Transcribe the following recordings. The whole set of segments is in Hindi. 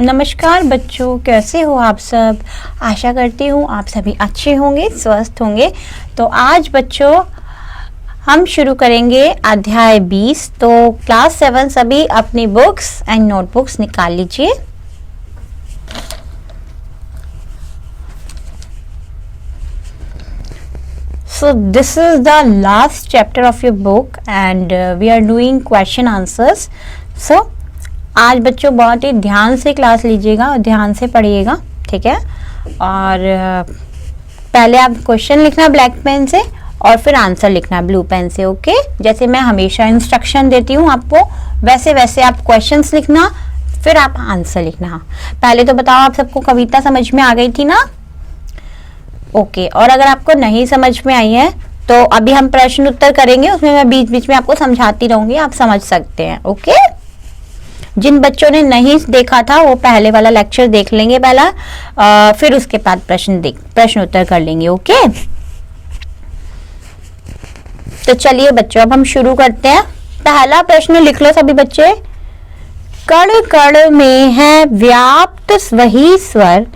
नमस्कार बच्चों, कैसे हो आप सब। आशा करती हूँ आप सभी अच्छे होंगे, स्वस्थ होंगे। तो आज बच्चों हम शुरू करेंगे अध्याय 20। तो क्लास 7 सभी अपनी बुक्स एंड नोटबुक्स निकाल लीजिए। So this is the last chapter of your book and we are doing question answers. So आज बच्चों बहुत ही ध्यान से क्लास लीजिएगा और ध्यान से पढ़िएगा, ठीक है। और पहले आप क्वेश्चन लिखना ब्लैक पेन से और फिर आंसर लिखना ब्लू पेन से, ओके। जैसे मैं हमेशा इंस्ट्रक्शन देती हूँ आपको, वैसे वैसे आप क्वेश्चंस लिखना, फिर आप आंसर लिखना। पहले तो बताओ आप सबको कविता समझ में आ गई थी ना, ओके। और अगर आपको नहीं समझ में आई है तो अभी हम प्रश्न उत्तर करेंगे, उसमें मैं बीच बीच में आपको समझाती रहूंगी, आप समझ सकते हैं, ओके। जिन बच्चों ने नहीं देखा था वो पहले वाला लेक्चर देख लेंगे पहला, फिर उसके बाद प्रश्न उत्तर कर लेंगे, ओके। तो चलिए बच्चों अब हम शुरू करते हैं। पहला प्रश्न लिख लो सभी बच्चे। कण कण में है व्याप्त वही स्वर,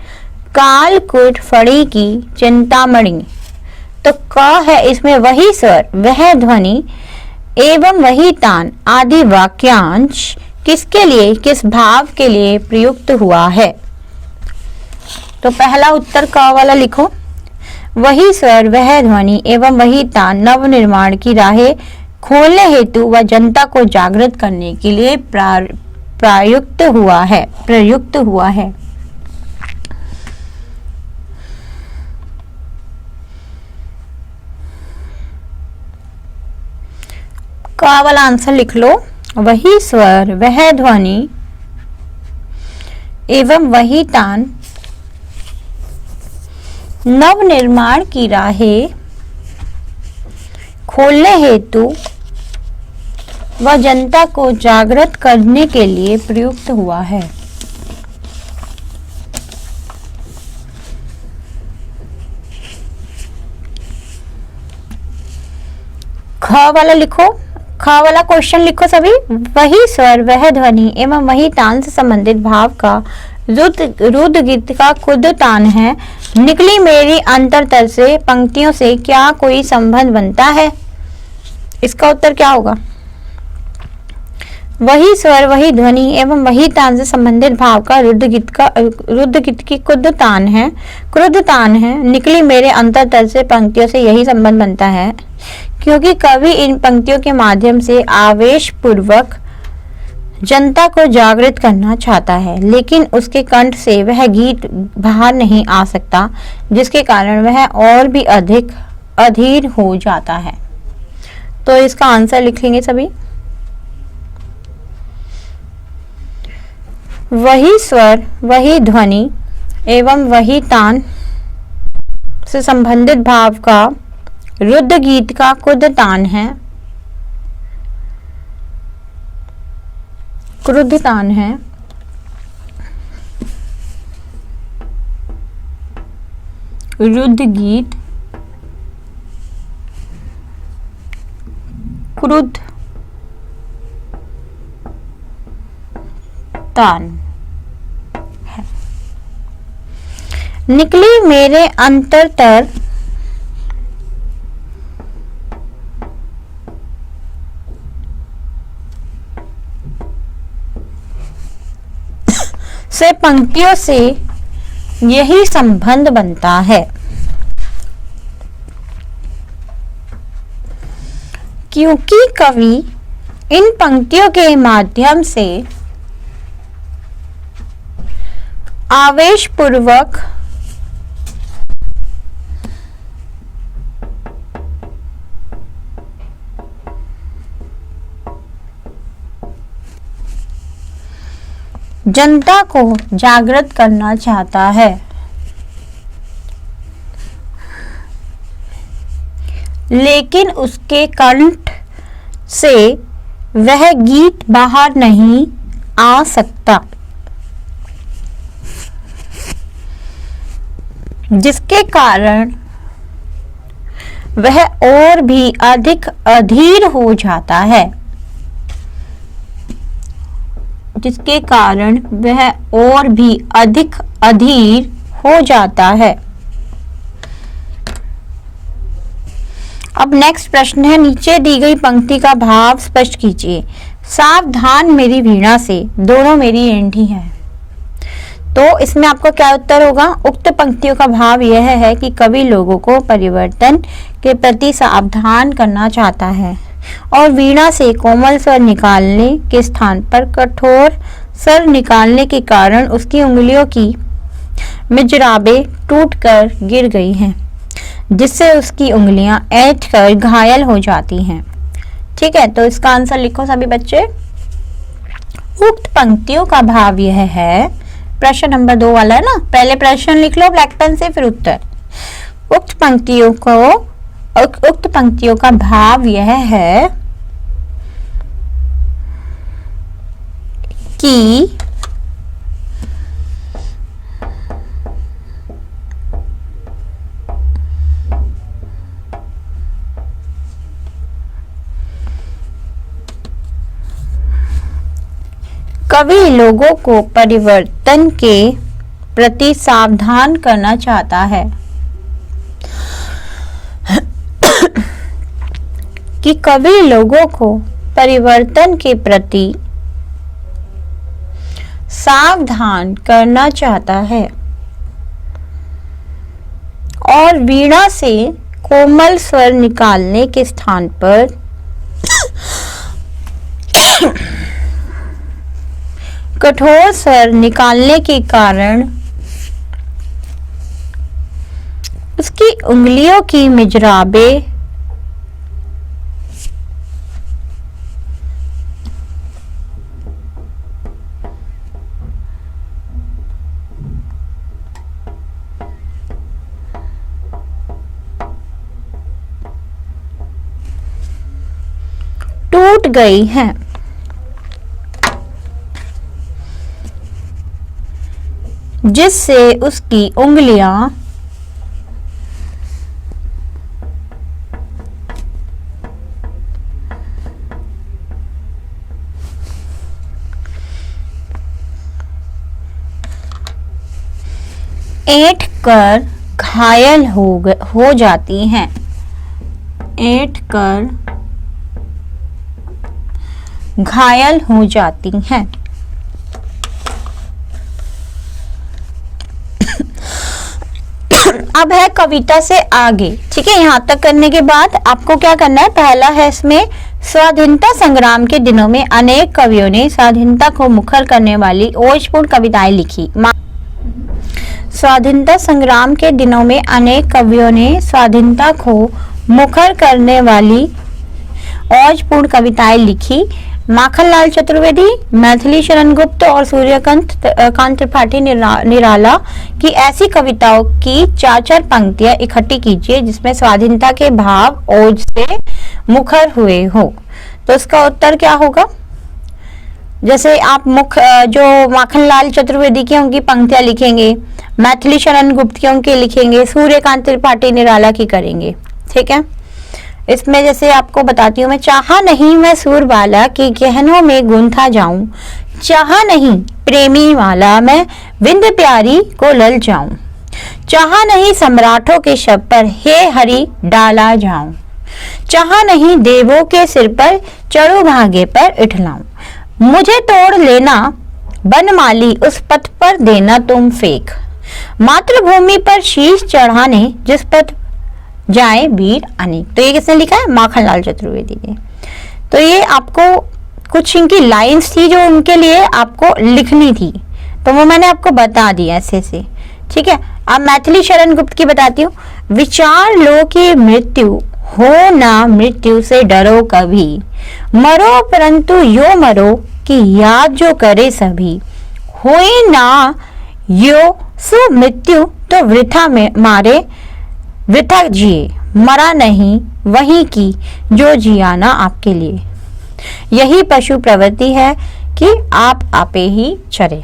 कालकूट फड़ी की चिंतामणि। तो क है इसमें वही स्वर, वह ध्वनि एवं वही तान आदि वाक्यांश किसके लिए, किस भाव के लिए प्रयुक्त हुआ है। तो पहला उत्तर क वाला लिखो। वही स्वर, वह ध्वनि एवं वही तान नव निर्माण की राहें खोलने हेतु व जनता को जागृत करने के लिए प्रयुक्त हुआ है। का वाला आंसर लिख लो। वही स्वर, वह ध्वनि एवं वही तान नव निर्माण की राहें खोलने हेतु व जनता को जागृत करने के लिए प्रयुक्त हुआ है। ख वाला लिखो। ख वाला क्वेश्चन लिखो सभी। वही स्वर, वह ध्वनि एवं वही तान से संबंधित भाव का रुद्र गीत का खुद तान है। निकली मेरी अंतरतर से पंक्तियों से क्या कोई संबंध बनता है। इसका उत्तर क्या होगा। वही स्वर, वही ध्वनि एवं वही तान से संबंधित भाव का रुद्र गीत की क्रुद्ध तान है। निकली मेरे अंतरतर से पंक्तियों से यही संबंध बनता है क्योंकि कवि इन पंक्तियों के माध्यम से आवेश पूर्वक जनता को जागृत करना चाहता है, लेकिन उसके कंठ से वह गीत बाहर नहीं आ सकता, जिसके कारण वह और भी अधिक अधीर हो जाता है। तो इसका आंसर लिखेंगे सभी। वही स्वर, वही ध्वनि एवं वही तान से संबंधित भाव का रुद्र गीत का क्रुद्ध तान है। रुद्र गीत क्रुद्ध तान है। निकली मेरे अंतरतर से पंक्तियों से यही संबंध बनता है क्योंकि कवि इन पंक्तियों के माध्यम से आवेशपूर्वक जनता को जागृत करना चाहता है, लेकिन उसके कंठ से वह गीत बाहर नहीं आ सकता, जिसके कारण वह और भी अधिक अधीर हो जाता है। जिसके कारण वह और भी अधिक अधीर हो जाता है। अब नेक्स्ट प्रश्न है, नीचे दी गई पंक्ति का भाव स्पष्ट कीजिए। सावधान मेरी वीणा से, दोनों मेरी एंठी हैं। तो इसमें आपका क्या उत्तर होगा? उक्त पंक्तियों का भाव यह है कि कवि लोगों को परिवर्तन के प्रति सावधान करना चाहता है और वीणा से कोमल स्वर निकालने के स्थान पर कठोर स्वर निकालने के कारण उसकी उंगलियों की मिजराबें टूटकर गिर गई हैं, जिससे उसकी उंगलियां ऐंठकर घायल हो जाती हैं। ठीक है, तो इसका आंसर लिखो सभी बच्चे। उक्त पंक्तियों का भाव यह है, प्रश्न नंबर 2 वाला है ना, पहले प्रश्न लिख लो ब्लैक पेन से, फिर उत्तर। उक्त पंक्तियों का भाव यह है कि कवि लोगों को परिवर्तन के प्रति सावधान करना चाहता है कि कवि लोगों को परिवर्तन के प्रति सावधान करना चाहता है और वीणा से कोमल स्वर निकालने के स्थान पर कठोर स्वर निकालने के कारण उसकी उंगलियों की मिजराबें टूट गई हैं, जिससे उसकी उंगलियां ऐंठ कर घायल हो जाती हैं, ऐंठ कर घायल हो जाती हैं। अब है कविता से आगे। ठीक है, यहाँ तक करने के बाद आपको क्या करना है? पहला है इसमें, स्वाधीनता संग्राम के दिनों में अनेक कवियों ने स्वाधीनता को मुखर करने वाली ओजपूर्ण कविताएं लिखी। स्वाधीनता संग्राम के दिनों में अनेक कवियों ने स्वाधीनता को मुखर करने वाली ओजपूर्ण कविताएं लिखी। माखनलाल चतुर्वेदी, मैथिली शरण गुप्त और सूर्यकांत त्रिपाठी निराला की ऐसी कविताओं की 4-4 पंक्तियां इकट्ठी कीजिए जिसमें स्वाधीनता के भाव ओज से मुखर हुए हो। तो इसका उत्तर क्या होगा? जैसे आप जो माखनलाल चतुर्वेदी की उनकी पंक्तियां लिखेंगे, मैथिली शरण गुप्त की उनकी लिखेंगे, सूर्यकांत त्रिपाठी निराला की करेंगे। ठीक है, इसमें जैसे आपको बताती हूँ मैं, चाहा नहीं मैं सूर वाला के गहनों में गुंथा जाऊं, चाहा नहीं प्रेमी वाला मैं विंध्य प्यारी को लल जाऊं, चाहा नहीं सम्राटों के शब पर हे हरि डाला जाऊं, चाहा नहीं देवों के सिर पर चढ़ू भागे पर इठलाऊं, मुझे तोड़ लेना बनमाली उस पथ पर देना तुम फेंक, मातृभूमि पर शीश चढ़ाने जिस पथ जाए वीर अनेक। तो ये किसने लिखा है? माखनलाल चतुर्वेदी ने। तो ये आपको कुछ इनकी लाइंस थी जो उनके लिए आपको लिखनी थी, तो वो मैंने आपको बता दी ऐसे से। ठीक है, अब मैथिली शरण गुप्त की बताती हूँ। विचार लो कि मृत्यु हो ना, मृत्यु से डरो कभी, मरो परंतु यो मरो कि याद जो करे सभी, होए ना यो सो मृत्यु तो वृथा में मारे, वृथा जिए मरा नहीं वही की जो जिया ना आपके लिए, यही पशु प्रवृत्ति है कि आप आपे ही चरे,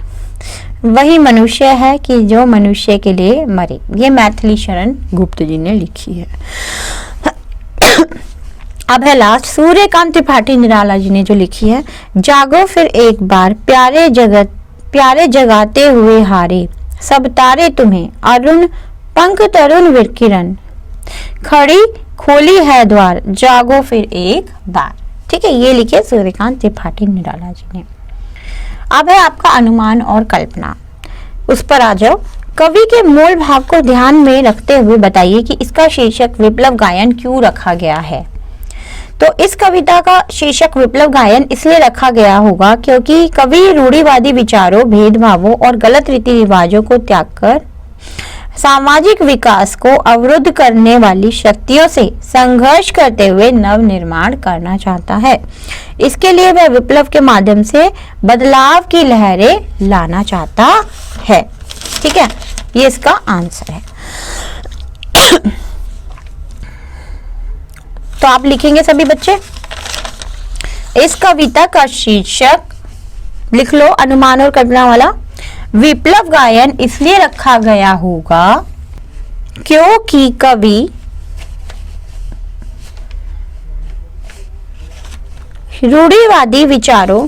वही मनुष्य है कि जो मनुष्य के लिए मरे। ये मैथिली शरण गुप्त जी ने लिखी है। अब है लास्ट, सूर्यकांत त्रिपाठी निराला जी ने जो लिखी है, जागो फिर एक बार प्यारे जगाते हुए हारे, सब तारे तुम्हें अरुण पंख तरुण विकिरण, खड़ी खोली है द्वार, जागो फिर एक बार। ठीक है, ये लिखे सूर्यकांत त्रिपाठी निराला जी ने। अब है आपका अनुमान और कल्पना, उस पर आ जाओ। कवि के मूल भाव को ध्यान में रखते हुए बताइए कि इसका शीर्षक विप्लव गायन क्यों रखा गया है। तो इस कविता का शीर्षक विप्लव गायन इसलिए रखा गया होगा क्योंकि कवि रूढ़िवादी विचारों, भेदभावों और गलत रीति रिवाजों को त्याग कर सामाजिक विकास को अवरुद्ध करने वाली शक्तियों से संघर्ष करते हुए नव निर्माण करना चाहता है। इसके लिए वह विप्लव के माध्यम से बदलाव की लहरें लाना चाहता है। ठीक है, ये इसका आंसर है। तो आप लिखेंगे सभी बच्चे, इस कविता का शीर्षक लिख लो अनुमान और कल्पना वाला। विप्लव गायन इसलिए रखा गया होगा क्योंकि कवि रूढ़िवादी विचारों,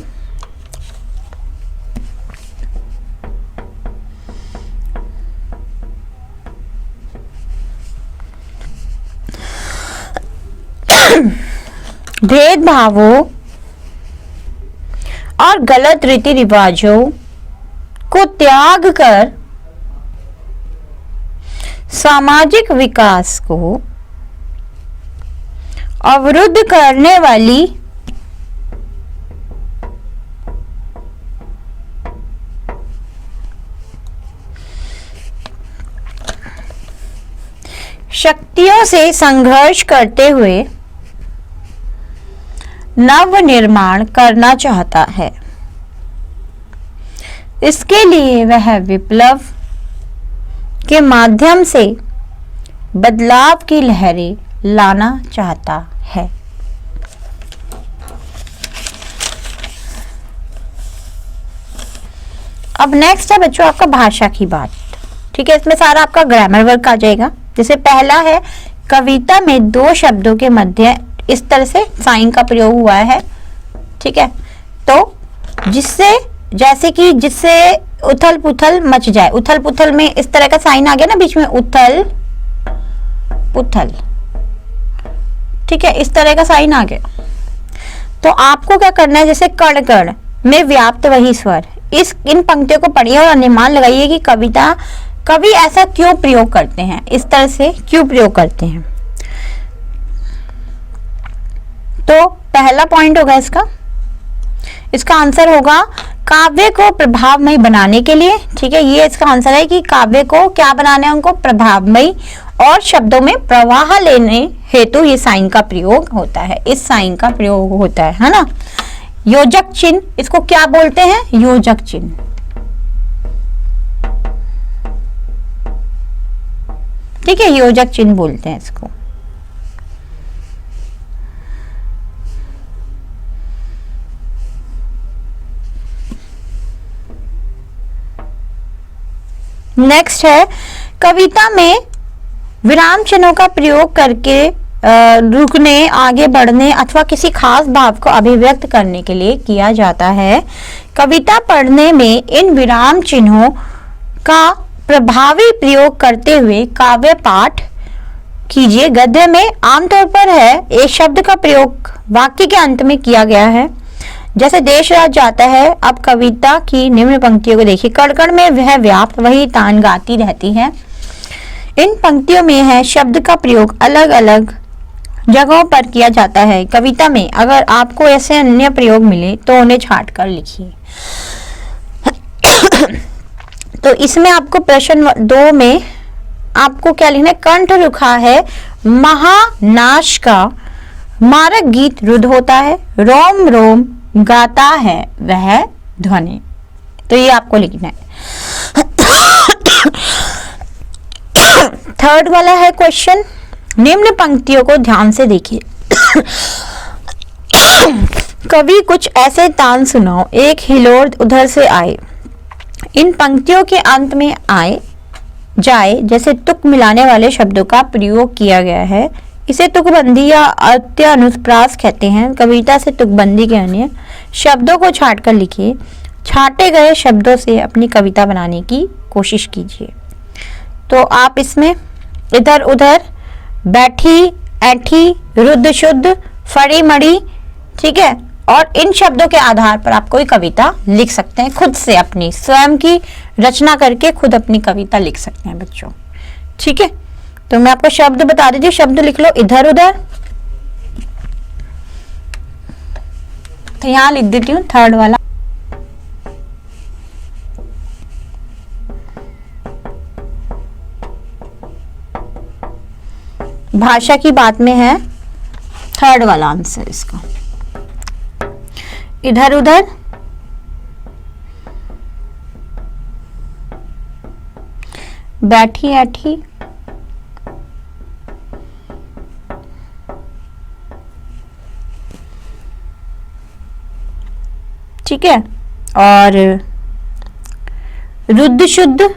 भेदभावों और गलत रीति रिवाजों को त्याग कर सामाजिक विकास को अवरुद्ध करने वाली शक्तियों से संघर्ष करते हुए नव निर्माण करना चाहता है। इसके लिए वह विप्लव के माध्यम से बदलाव की लहरें लाना चाहता है। अब नेक्स्ट है बच्चों आपका भाषा की बात। ठीक है, इसमें सारा आपका ग्रामर वर्क आ जाएगा। जैसे पहला है, कविता में दो शब्दों के मध्य इस तरह से साइन का प्रयोग हुआ है। ठीक है, तो जिससे उथल पुथल मच जाए। उथल पुथल में इस तरह का साइन आ गया ना बीच में, उथल पुथल। ठीक है, इस तरह का साइन आ गया। तो आपको क्या करना है, जैसे कण कण में व्याप्त वही स्वर, इन पंक्तियों को पढ़िए और अनुमान लगाइए कि कवि ऐसा क्यों प्रयोग करते हैं, इस तरह से क्यों प्रयोग करते हैं। तो पहला पॉइंट होगा इसका आंसर होगा काव्य को प्रभावमयी बनाने के लिए। ठीक है, ये इसका आंसर है कि काव्य को क्या बनाना है, उनको प्रभावमयी और शब्दों में प्रवाह लेने हेतु ये साइन का प्रयोग होता है। इस साइन का प्रयोग होता है ना। योजक चिन्ह, इसको क्या बोलते हैं, योजक चिन्ह। ठीक है, योजक चिन्ह बोलते हैं इसको। नेक्स्ट है, कविता में विराम चिन्हों का प्रयोग करके रुकने, आगे बढ़ने अथवा किसी खास भाव को अभिव्यक्त करने के लिए किया जाता है। कविता पढ़ने में इन विराम चिन्हों का प्रभावी प्रयोग करते हुए काव्य पाठ कीजिए। गद्य में आमतौर पर है एक शब्द का प्रयोग वाक्य के अंत में किया गया है, जैसे देश राज जाता है। अब कविता की निम्न पंक्तियों को देखिए। कण-कण में वह व्याप्त वही तान गाती रहती है। इन पंक्तियों में है शब्द का प्रयोग अलग अलग जगहों पर किया जाता है। कविता में अगर आपको ऐसे अन्य प्रयोग मिले तो उन्हें छांट कर लिखिए। तो इसमें आपको प्रश्न 2 में आपको क्या लिखना है, कंठ रुखा है महानाश का, मारक गीत रुद्ध होता है, रोम रोम गाता है वह ध्वनि। तो ये आपको लिखना है। थर्ड वाला है क्वेश्चन, निम्न पंक्तियों को ध्यान से देखिए। कवि कुछ ऐसे तान सुनाओ, एक हिलोर उधर से आए। इन पंक्तियों के अंत में आए जाए जैसे तुक मिलाने वाले शब्दों का प्रयोग किया गया है। इसे तुकबंदी या अत्यनुप्रास कहते हैं। कविता से तुकबंदी कहने शब्दों को छाट कर लिखिए। छाटे गए शब्दों से अपनी कविता बनाने की कोशिश कीजिए। तो आप इसमें इधर उधर, बैठी, ऐठी, रुद्ध शुद्ध, फड़ी मड़ी, ठीक है, और इन शब्दों के आधार पर आप कोई कविता लिख सकते हैं। खुद से अपनी स्वयं की रचना करके खुद अपनी कविता लिख सकते हैं बच्चों, ठीक है। तो मैं आपको शब्द बता देती हूँ, शब्द लिख लो इधर उधर। तो यहां लिख देती हूँ थर्ड वाला, भाषा की बात में है थर्ड वाला आंसर इसका। इधर उधर, बैठी ऐठी, ठीक है, और रुद्ध शुद्ध,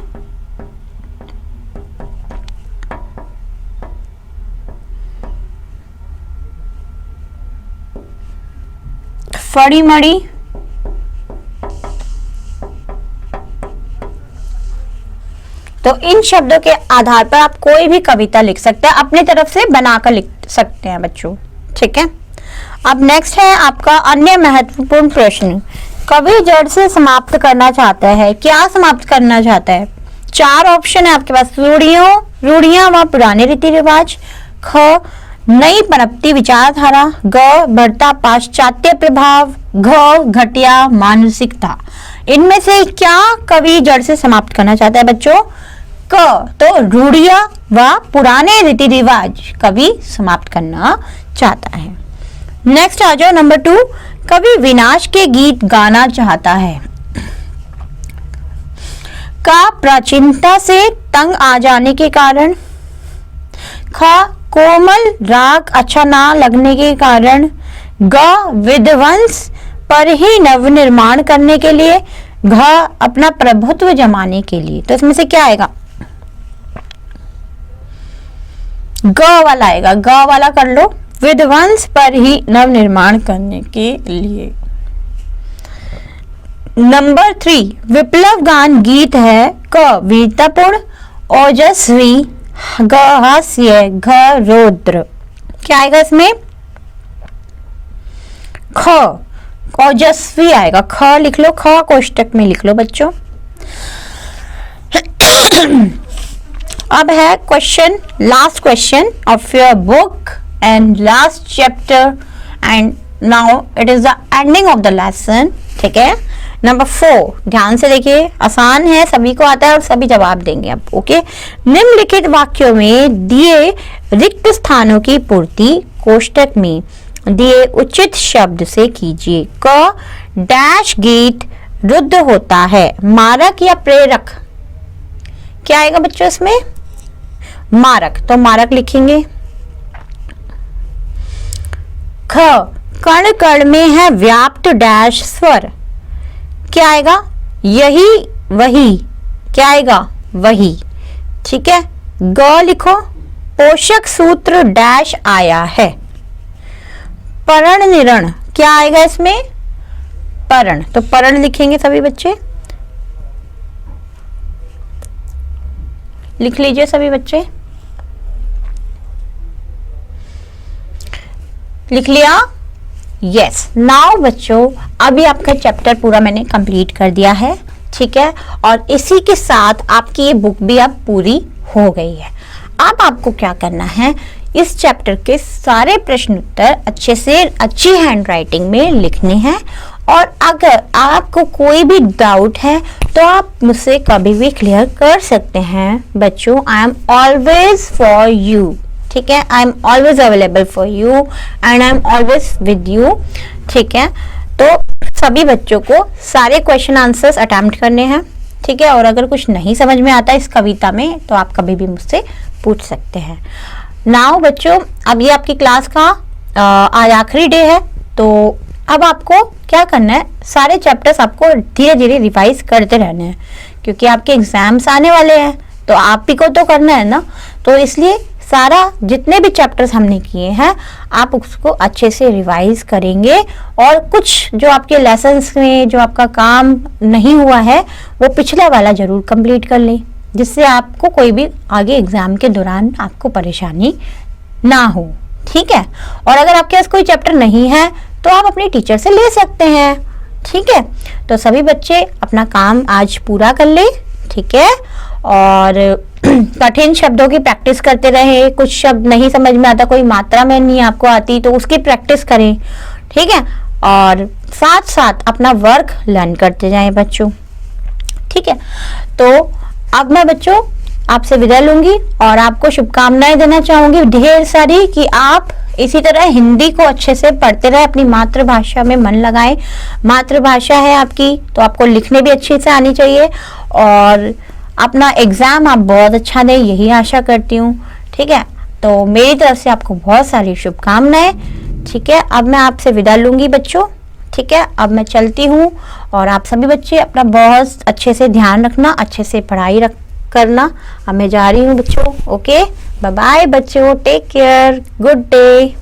फड़ी मड़ी, तो इन शब्दों के आधार पर आप कोई भी कविता लिख सकते हैं, अपनी तरफ से बनाकर लिख सकते हैं बच्चों, ठीक है। अब नेक्स्ट है आपका अन्य महत्वपूर्ण प्रश्न। कवि जड़ से समाप्त करना चाहता है। क्या समाप्त करना चाहता है? 4 ऑप्शन है आपके पास। रूढ़ियां व पुराने रीति रिवाज, ख नई पनपती विचारधारा, ग बढ़ता पाश्चात्य प्रभाव, घ घटिया मानसिकता। इनमें से क्या कवि जड़ से समाप्त करना चाहता है बच्चों? क तो रूढ़ियां व पुराने रीति रिवाज कवि समाप्त करना चाहता है। नेक्स्ट आ जाओ नंबर 2, कवि विनाश के गीत गाना चाहता है। का प्राचीनता से तंग आ जाने के कारण, ख कोमल राग अच्छा ना लगने के कारण, ग विध्वंस पर ही नवनिर्माण करने के लिए, घ अपना प्रभुत्व जमाने के लिए। तो इसमें से क्या आएगा? ग वाला आएगा, ग वाला कर लो, विध्वंस पर ही नवनिर्माण करने के लिए। नंबर 3, विप्लव गान गीत है। क वीरतापूर्ण, ओजस्वी, ग हास्य, घ रौद्र। क्या आएगा इसमें? ख ओजस्वी आएगा, ख लिख लो, ख कोष्टक में लिख लो बच्चों। अब है question, last question of your book and last chapter, and now it is the ending of the lesson, ठीक है। नंबर 4, ध्यान से देखिए, आसान है, सभी को आता है और सभी जवाब देंगे अब, ओके। निम्नलिखित वाक्यों में दिए रिक्त स्थानों की पूर्ति कोष्टक में दिए उचित शब्द से कीजिए। क डैश गीत रुद्ध होता है, मारक या प्रेरक? क्या आएगा बच्चों इसमें? मारक, तो मारक लिखेंगे। ख कण कण में है व्याप्त डैश स्वर, क्या आएगा? यही वही, क्या आएगा? वही, ठीक है। ग लिखो, पोषक सूत्र डैश आया है। परण निरण, क्या आएगा इसमें? परण, तो परण लिखेंगे सभी बच्चे, लिख लीजिए सभी बच्चे, लिख लिया? यस। नाउ बच्चों, अभी आपका चैप्टर पूरा मैंने कंप्लीट कर दिया है, ठीक है, और इसी के साथ आपकी ये बुक भी अब पूरी हो गई है। अब आपको क्या करना है, इस चैप्टर के सारे प्रश्न उत्तर अच्छे से अच्छी हैंडराइटिंग में लिखने हैं, और अगर आपको कोई भी डाउट है तो आप मुझसे कभी भी क्लियर कर सकते हैं बच्चों। I am always for you, ठीक है, I am always available for you and I am always with you, ठीक है। तो सभी बच्चों को सारे क्वेश्चन आंसर्स अटेम्प्ट करने हैं, ठीक है, और अगर कुछ नहीं समझ में आता इस कविता में तो आप कभी भी मुझसे पूछ सकते हैं। नाउ बच्चों, अब ये आपकी क्लास का आज आखिरी डे है, तो अब आपको क्या करना है, सारे चैप्टर्स आपको धीरे धीरे रिवाइज करते रहने हैं, क्योंकि आपके एग्जाम्स आने वाले हैं, तो आप ही को तो करना है ना, तो इसलिए सारा जितने भी चैप्टर्स हमने किए हैं आप उसको अच्छे से रिवाइज करेंगे और कुछ जो आपके लेसन्स में जो आपका काम नहीं हुआ है वो पिछला वाला जरूर कंप्लीट कर लें, जिससे आपको कोई भी आगे एग्जाम के दौरान आपको परेशानी ना हो। ठीक है, और अगर आपके पास कोई चैप्टर नहीं है तो आप अपनी टीचर से ले सकते हैं। ठीक है, तो सभी बच्चे अपना काम आज पूरा कर ले। ठीक है, और कठिन शब्दों की प्रैक्टिस करते रहे, कुछ शब्द नहीं समझ में आता, कोई मात्रा में नहीं आपको आती तो उसकी प्रैक्टिस करें। ठीक है, और साथ साथ अपना वर्क लर्न करते जाएं बच्चों। ठीक है, तो अब मैं बच्चों आपसे विदा लूंगी और आपको शुभकामनाएं देना चाहूंगी ढेर सारी कि आप इसी तरह हिंदी को अच्छे से पढ़ते रहे, अपनी मातृभाषा में मन लगाएं। मातृभाषा है आपकी तो आपको लिखने भी अच्छे से आनी चाहिए और अपना एग्जाम आप बहुत अच्छा दें, यही आशा करती हूँ। ठीक है, तो मेरी तरफ से आपको बहुत सारी शुभकामनाएं। ठीक है, अब मैं आपसे विदा लूंगी बच्चों। ठीक है, अब मैं चलती हूँ और आप सभी बच्चे अपना बहुत अच्छे से ध्यान रखना, अच्छे से पढ़ाई करना। अब मैं जा रही हूँ बच्चों। ओके, बाय बाय बच्चों, टेक केयर, गुड डे।